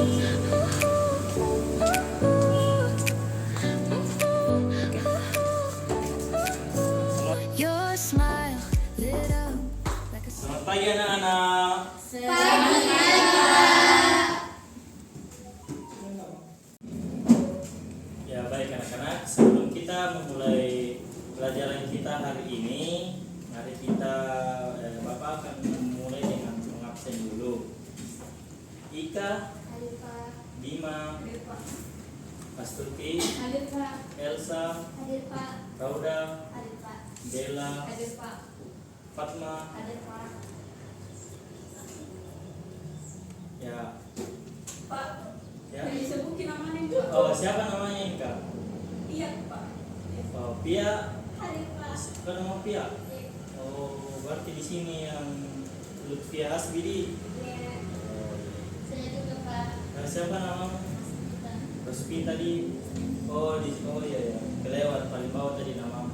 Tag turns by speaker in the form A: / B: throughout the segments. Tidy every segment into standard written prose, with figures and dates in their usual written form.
A: Your smile lit up like a
B: Selamat pagi anak-anak. Ya baik anak-anak, sebelum kita memulai pelajaran kita hari ini, mari kita Bapak akan memulai dengan mengabsen dulu. Ika,
C: Hadir Pak.
B: Bima,
C: Hadir Pak.
B: Astuti,
C: Hadir Pak.
B: Elsa,
C: Hadir Pak.
B: Rauda,
C: Hadir Pak.
B: Bella,
C: Hadir Pak.
B: Fatma,
C: Hadir Pak.
B: ya,
C: Pak.
B: ya.
C: Disebutin namanya Pak.
B: Oh, siapa namanya Ika?
C: Iya Pak.
B: Oh, Pia.
C: Hadir Pak.
B: Bukan nama Pia. Oh, berarti di sini yang Lutfia Hasbidi.
C: Iya.
B: Oh,
C: Saya juga Pak.
B: nah, siapa nama?
C: Mas
B: Rospi tadi. Oh, iya ya. Kelewat paling bawah tadi nama.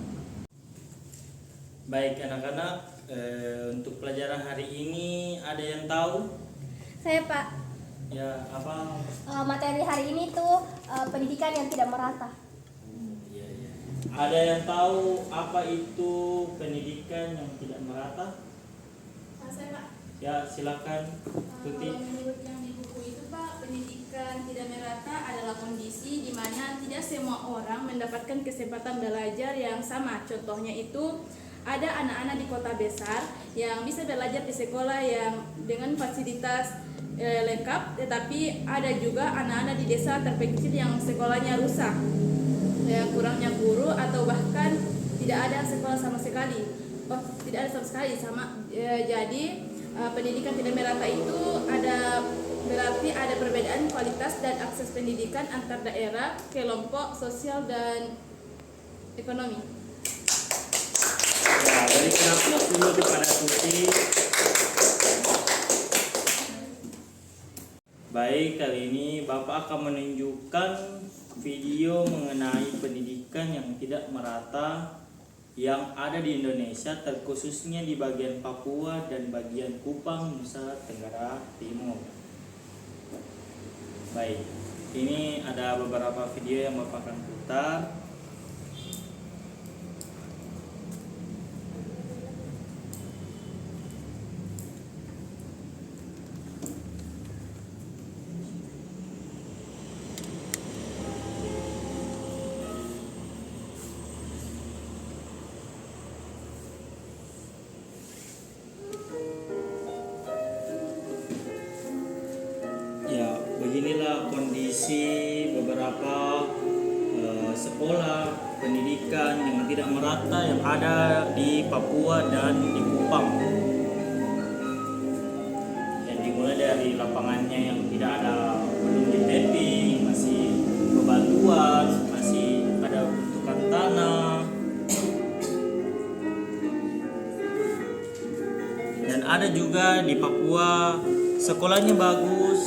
B: Baik anak-anak, untuk pelajaran hari ini ada yang tahu?
D: Saya Pak,
B: Ya, apa?
D: materi hari ini tuh pendidikan yang tidak merata.
B: Iya, iya. Ada yang tahu apa itu pendidikan yang tidak merata?
C: Saya Pak.
B: Ya, silakan. Tuti.
C: Kalau menurut yang di buku itu Pak, pendidikan tidak merata adalah kondisi di mana tidak semua orang mendapatkan kesempatan belajar yang sama. Contohnya itu ada anak-anak di kota besar yang bisa belajar di sekolah yang dengan fasilitas lengkap, tetapi ada juga anak-anak di desa terpencil yang sekolahnya rusak, yang kurangnya guru atau bahkan tidak ada sekolah sama sekali. Tidak ada sama sekali jadi pendidikan tidak merata itu berarti ada perbedaan kualitas dan akses pendidikan antar daerah, kelompok sosial dan ekonomi.
B: Ya, berikan aplaus dulu kepada Tuti. Baik, kali ini Bapak akan menunjukkan video mengenai pendidikan yang tidak merata yang ada di Indonesia, terkhususnya di bagian Papua dan bagian Kupang, Nusa Tenggara Timur. Baik, ini ada beberapa video yang Bapak akan putar. Ya, beginilah kondisi beberapa sekolah pendidikan yang tidak merata yang ada di Papua dan di Kupang. Yang dimulai dari lapangannya yang tidak ada, belum di mapping, masih bebatuan, masih ada bentukan tanah. Dan ada juga di Papua sekolahnya bagus,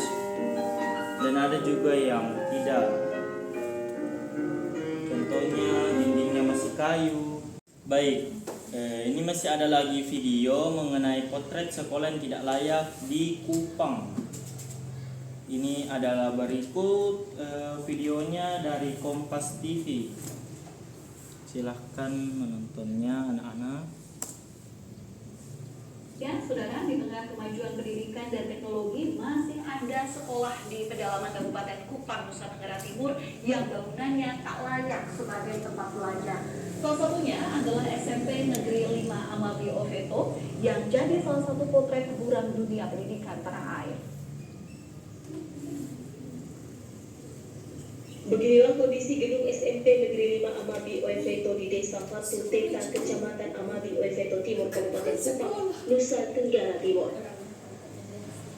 B: dan ada juga yang tidak. Contohnya dindingnya masih kayu. Baik, ini masih ada lagi video mengenai potret sekolah yang tidak layak di Kupang. Ini adalah berikut videonya dari Kompas TV. Silahkan menontonnya anak-anak.
E: Ya, saudara, di tengah kemajuan pendidikan dan teknologi masih ada sekolah di pedalaman Kabupaten Kupang, Nusa Tenggara Timur yang bangunannya tak layak sebagai tempat belajar. Salah satunya adalah SMP Negeri 5 Amabi Oveto yang jadi salah satu potret buram dunia pendidikan tanah air.
F: Beginilah kondisi gedung SMP Negeri 5 Amabi Oveto di Desa Fatu Teta, Kecamatan Amabi Oveto Timur, Kabupaten Kupang, Nusa Tenggara Timur.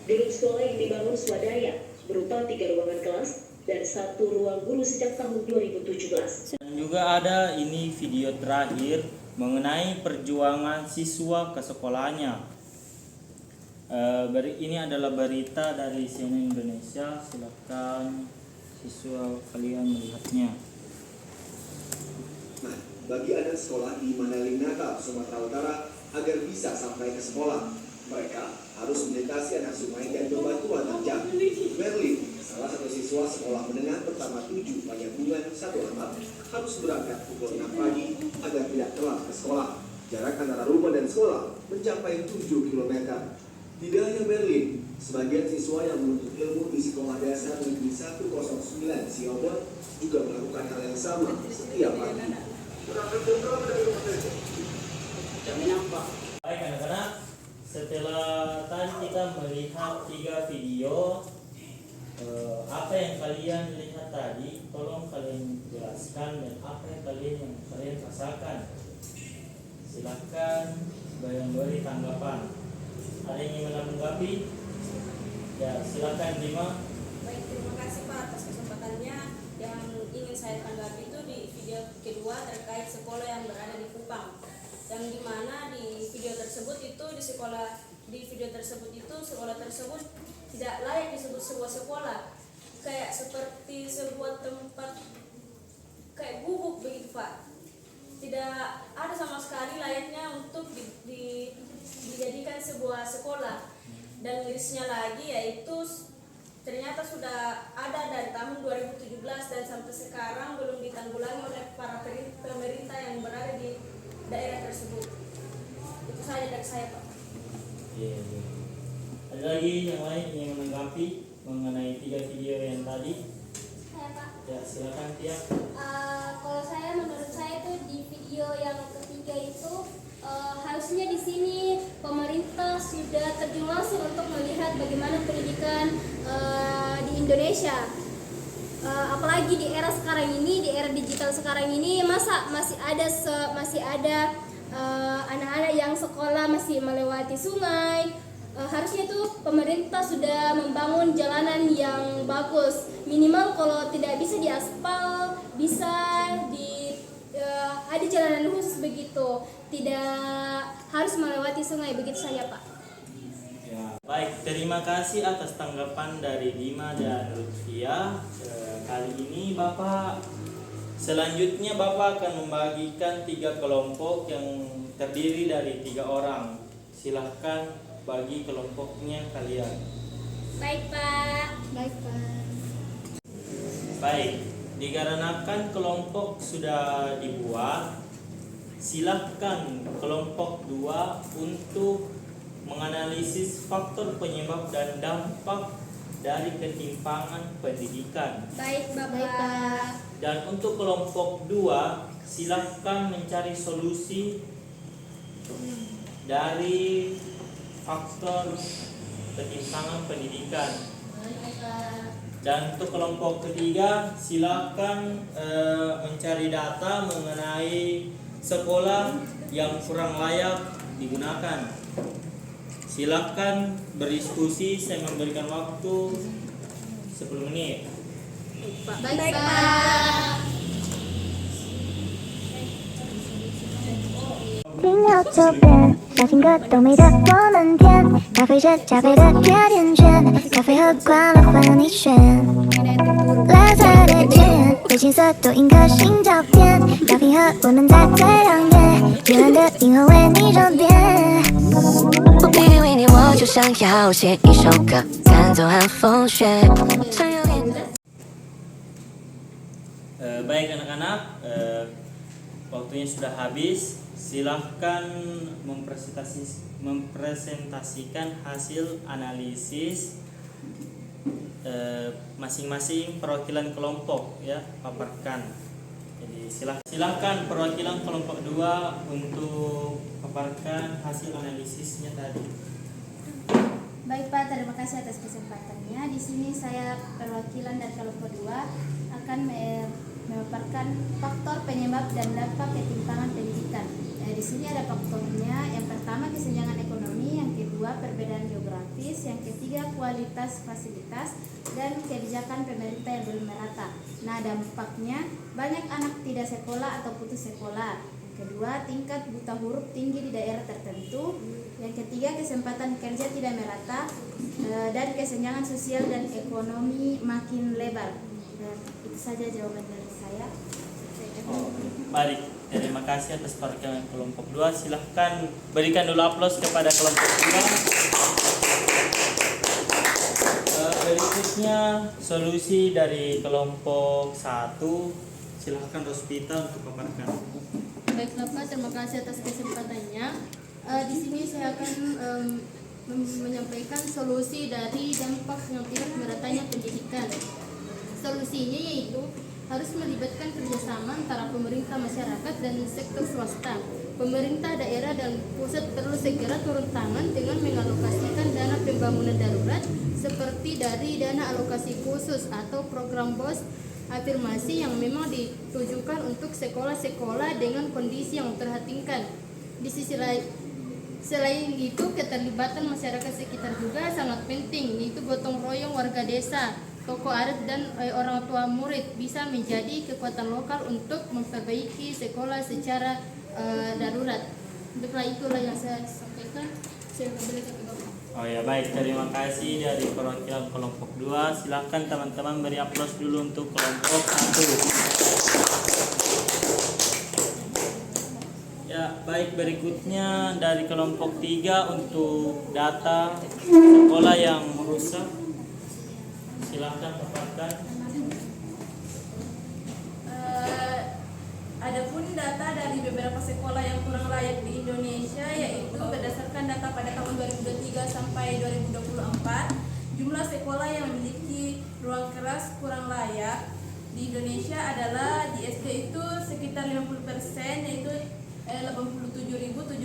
F: Gedung sekolah yang dibangun swadaya berupa 3 ruangan kelas dan 1 ruang guru sejak tahun 2017.
B: Dan juga ada ini video terakhir mengenai perjuangan siswa ke sekolahnya. Ini adalah berita dari CNN Indonesia. Silakan siswa kalian melihatnya.
G: Nah, bagi anak sekolah di Manalingnata, Sumatera Utara, agar bisa sampai ke sekolah, mereka harus melintasi anak sungai dan bebatuan terjang. Merlin, salah siswa sekolah menengah pertama 7 Panyabungan 1 Ahmad harus berangkat pukul 6 pagi agar tidak telat ke sekolah. Jarak antara rumah dan sekolah mencapai 7 km. Tidak hanya Berlin, sebagian siswa yang menuntut ilmu di Sekolah Dasar Negeri 109 Cirebon juga melakukan hal yang sama setiap pagi.
B: Baik anak-anak, setelah tadi kita melihat 3 video, apa yang kalian lihat tadi, tolong kalian jelaskan dan apa yang kalian rasakan. Silahkan beri tanggapan. Ada yang ingin menanggapi? Ya, silakan Dima.
H: Baik, terima kasih Pak atas kesempatannya. Yang ingin saya tanggapi itu di video kedua terkait sekolah yang berada di Kupang. Yang dimana di video tersebut itu sekolah tersebut tidak layak disebut sebuah sekolah, kayak seperti sebuah tempat kayak gubuk begitu Pak. Tidak ada sama sekali layaknya untuk dijadikan sebuah sekolah. Dan listnya lagi yaitu ternyata sudah ada dari tahun 2017 dan sampai sekarang belum ditanggulangi oleh para pemerintah yang berada di daerah tersebut. Itu saja dari saya Pak.
B: Iya. Ada lagi yang lain yang menanggapi mengenai 3 video yang tadi?
D: Saya Pak.
B: Ya, silakan Tia.
D: Kalau saya, menurut saya itu di video yang ketiga itu harusnya di sini pemerintah sudah terjun langsung untuk melihat bagaimana pendidikan di Indonesia. Apalagi di era sekarang ini, di era digital sekarang ini, masa masih ada anak-anak yang sekolah masih melewati sungai. Harusnya tuh pemerintah sudah membangun jalanan yang bagus, minimal kalau tidak bisa di aspal, bisa ada jalanan khusus begitu, tidak harus melewati sungai, begitu saja Pak.
B: Ya. Baik, terima kasih atas tanggapan dari Dima dan Lutfia. Kali ini selanjutnya Bapak akan membagikan 3 kelompok yang terdiri dari 3 orang. Silahkan bagi kelompoknya kalian.
D: Baik Pak. Baik Pak.
B: Baik, dikarenakan kelompok sudah dibuat, silahkan kelompok 2 untuk menganalisis faktor penyebab dan dampak dari ketimpangan pendidikan.
D: Baik Bapak.
B: Dan untuk kelompok 2, silahkan mencari solusi dari faktor ketimpangan pendidikan. Dan untuk kelompok ketiga, silakan mencari data mengenai sekolah yang kurang layak digunakan. Silakan berdiskusi, saya memberikan waktu 10 menit.
D: Baik Pak.
I: 听到左边，小情歌都美得我们甜，咖啡着加倍的甜甜圈，咖啡喝惯了换了你选，蓝色的天，灰青色多印颗心照片，咖啡和我们在最亮眼，夜晚的银河为你装点。我偏偏为你，我就想要写一首歌，赶走寒风雪。
B: Baik anak-anak, waktunya sudah habis. Silahkan mempresentasikan hasil analisis masing-masing perwakilan kelompok, ya, paparkan. Jadi silahkan perwakilan kelompok 2 untuk paparkan hasil analisisnya tadi.
D: Baik Pak, terima kasih atas kesempatannya. Di sini saya perwakilan dari kelompok 2 akan memaparkan faktor penyebab dan dampak ketimpangan pendidikan. Di sini ada faktornya. Yang pertama kesenjangan ekonomi, yang kedua perbedaan geografis, yang ketiga kualitas fasilitas dan kebijakan pemerintah yang belum merata. Nah, dampaknya banyak anak tidak sekolah atau putus sekolah. Kedua, tingkat buta huruf tinggi di daerah tertentu. Yang ketiga, kesempatan kerja tidak merata dan kesenjangan sosial dan ekonomi makin lebar. Itu saja jawaban dari saya.
B: Baik, terima kasih atas perwakilan kelompok 2. Silahkan berikan dulu aplaus kepada kelompok 2. Berikut berikutnya solusi dari kelompok 1. Silahkan Rospita untuk paparkan.
D: Baiklah Pak, terima kasih atas kesempatannya. Di sini saya akan menyampaikan solusi dari dampak yang tidak meratanya pendidikan. Solusinya yaitu harus melibatkan kerjasama antara pemerintah, masyarakat, dan sektor swasta. Pemerintah daerah dan pusat perlu segera turun tangan dengan mengalokasikan dana pembangunan darurat seperti dari dana alokasi khusus atau program BOS afirmasi yang memang ditujukan untuk sekolah-sekolah dengan kondisi yang memprihatinkan. Di sisi lain, selain itu keterlibatan masyarakat sekitar juga sangat penting, yaitu gotong royong warga desa, tokoh adat dan orang tua murid bisa menjadi kekuatan lokal untuk memperbaiki sekolah secara darurat. Baiklah, itulah yang saya sampaikan. Saya kembali ke Bapak.
B: Oh ya, baik, terima kasih dari perwakilan kelompok 2. Silakan teman-teman beri aplaus dulu untuk kelompok 1. Ya, baik, berikutnya dari kelompok 3 untuk data sekolah yang rusak. Silakan paparkan.
C: Adapun data dari beberapa sekolah yang kurang layak di Indonesia, yaitu berdasarkan data pada tahun 2023 sampai 2024, jumlah sekolah yang memiliki ruang kelas kurang layak di Indonesia adalah di SD itu sekitar 50%, yaitu 87.700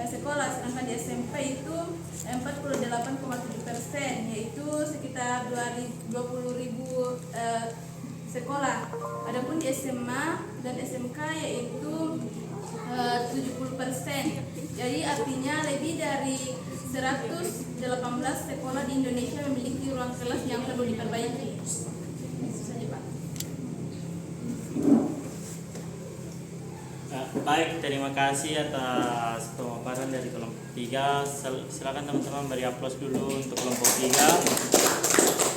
C: sekolah, sedangkan di SMP itu 48,7%, yaitu sekitar 20.000 sekolah. Adapun di SMA dan SMK yaitu 70%. Jadi artinya lebih dari 118 sekolah di Indonesia memiliki ruang kelas yang perlu diperbaiki. Itu saja, Pak.
B: Baik, terima kasih atas pemaparan dari kelompok 3. Silakan teman-teman beri aplaus dulu untuk kelompok 3.